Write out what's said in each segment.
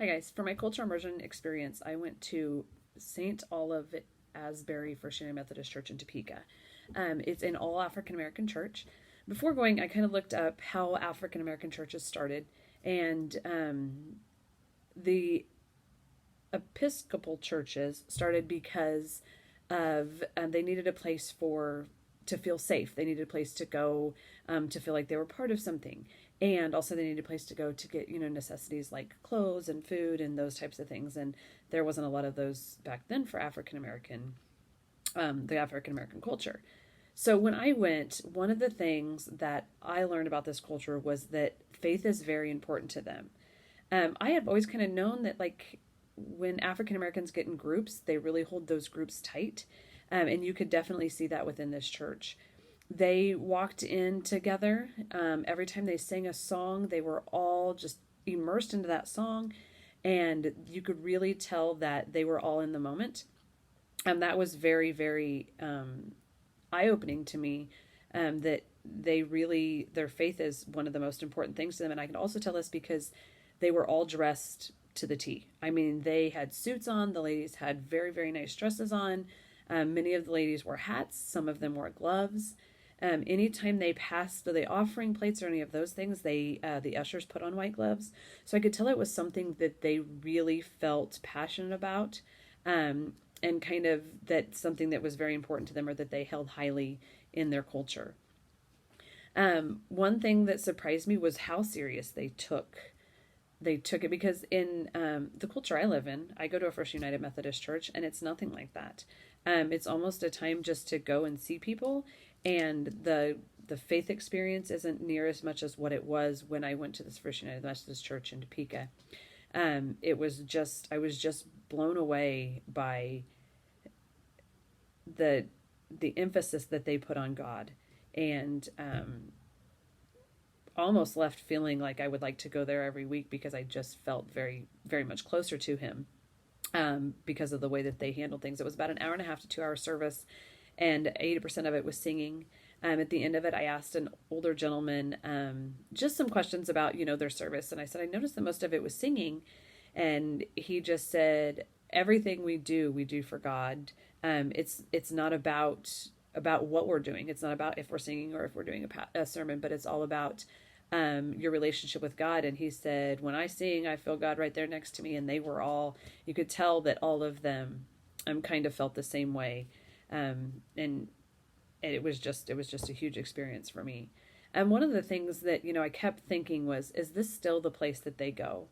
Hi guys. For my culture immersion experience, I went to St. Olive Asbury First United Methodist Church in Topeka. It's an all African American church. Before going, I kind of looked up how African American churches started, and the Episcopal churches started because of they needed a place for to feel safe. They needed a place to go to feel like they were part of something, and also they needed a place to go to get necessities like clothes and food and those types of things. And there wasn't a lot of those back then for African American, the African American culture. So when I went, one of the things that I learned about this culture was that faith is very important to them. I have always kind of known that, like, when African Americans get in groups, they really hold those groups tight. And you could definitely see that within this church. They walked in together. Every time they sang a song, they were all just immersed into that song. And you could really tell that they were all in the moment. And that was very, very eye opening to me, that their faith is one of the most important things to them. And I can also tell this because they were all dressed to the T. I mean, they had suits on. The ladies had very, very nice dresses on. Many of the ladies wore hats. Some of them wore gloves. Anytime they passed the offering plates or any of those things, the ushers put on white gloves. So I could tell it was something that they really felt passionate about, and kind of that something that was very important to them or that they held highly in their culture. One thing that surprised me was how serious they took it, because in the culture I live in, I go to a First United Methodist Church, and it's nothing like that. It's almost a time just to go and see people, and the faith experience isn't near as much as what it was when I went to this First United Methodist Church in Topeka. I was just blown away by the emphasis that they put on God, and almost left feeling like I would like to go there every week, because I just felt very, very much closer to him, because of the way that they handled things. It was about an hour and a half to 2 hour service, and 80% of it was singing. At the end of it, I asked an older gentleman just some questions about, their service. And I said, I noticed that most of it was singing. And he just said, everything we do for God. It's not about what we're doing. It's not about if we're singing or if we're doing a sermon, but it's all about your relationship with God. And he said, when I sing, I feel God right there next to me. And they were all, you could tell that all of them kind of felt the same way. And it was just a huge experience for me. And one of the things that, I kept thinking was, is this still the place that they go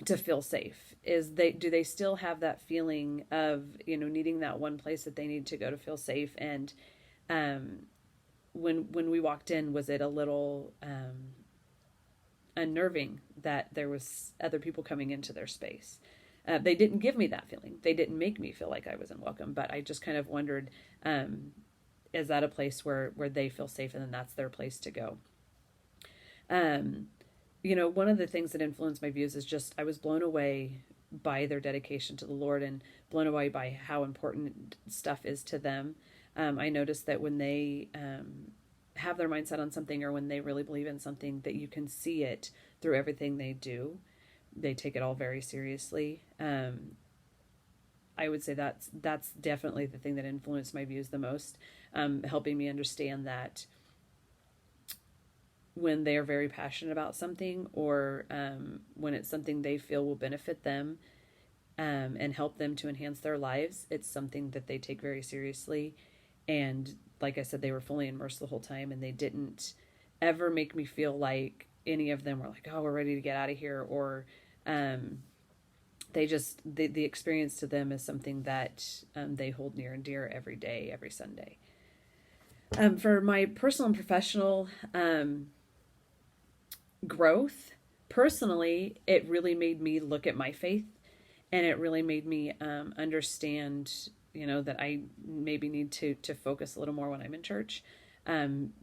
to feel safe? Do they still have that feeling of, needing that one place that they need to go to feel safe? And when we walked in, was it a little unnerving that there was other people coming into their space? They didn't give me that feeling. They didn't make me feel like I wasn't welcome, but I just kind of wondered, is that a place where they feel safe, and then that's their place to go? One of the things that influenced my views is just, I was blown away by their dedication to the Lord, and blown away by how important stuff is to them. I noticed that when they have their mindset on something, or when they really believe in something, that you can see it through everything they do. They take it all very seriously. I would say that's definitely the thing that influenced my views the most, helping me understand that when they are very passionate about something, or when it's something they feel will benefit them, and help them to enhance their lives, it's something that they take very seriously. And like I said, they were fully immersed the whole time, and they didn't ever make me feel like any of them were like, oh, we're ready to get out of here, or the experience to them is something that they hold near and dear every day, every Sunday. For my personal and professional growth, personally, it really made me look at my faith, and it really made me understand, that I maybe need to focus a little more when I'm in church,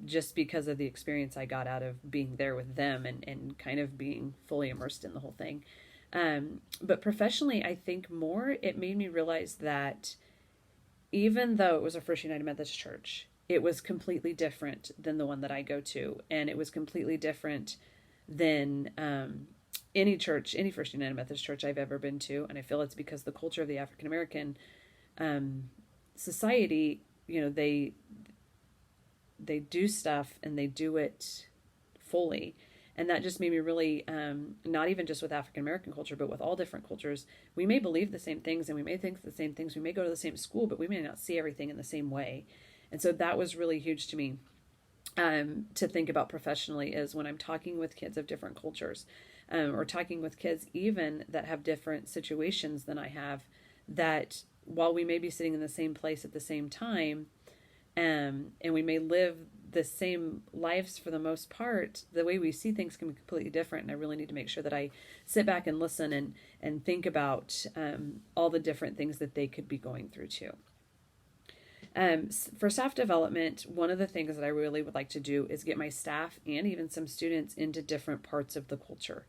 just because of the experience I got out of being there with them, and kind of being fully immersed in the whole thing. But professionally, I think more it made me realize that even though it was a First United Methodist Church, it was completely different than the one that I go to. And it was completely different than any church, any First United Methodist church I've ever been to, and I feel it's because the culture of the African American um, society, they do stuff and they do it fully. And that just made me really, not even just with African American culture, but with all different cultures, we may believe the same things and we may think the same things. We may go to the same school, but we may not see everything in the same way. And so that was really huge to me, to think about professionally, is when I'm talking with kids of different cultures, or talking with kids even that have different situations than I have, that while we may be sitting in the same place at the same time, and we may live the same lives for the most part, the way we see things can be completely different. And I really need to make sure that I sit back and listen and think about all the different things that they could be going through too. For staff development, one of the things that I really would like to do is get my staff and even some students into different parts of the culture.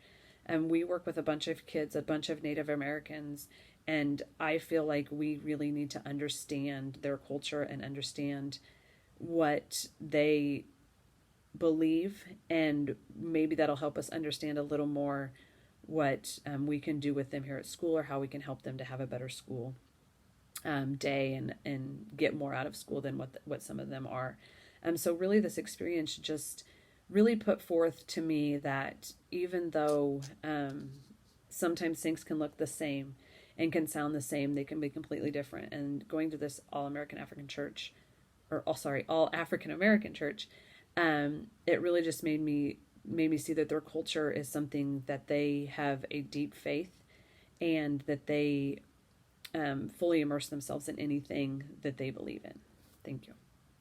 We work with a bunch of kids, a bunch of Native Americans, and I feel like we really need to understand their culture and understand what they believe, and maybe that'll help us understand a little more what we can do with them here at school, or how we can help them to have a better school day and get more out of school than what some of them are. So really this experience just really put forth to me that even though sometimes things can look the same and can sound the same, they can be completely different. And going to this all African American church, it really just made me see that their culture is something that they have a deep faith, and that they fully immerse themselves in anything that they believe in. Thank you.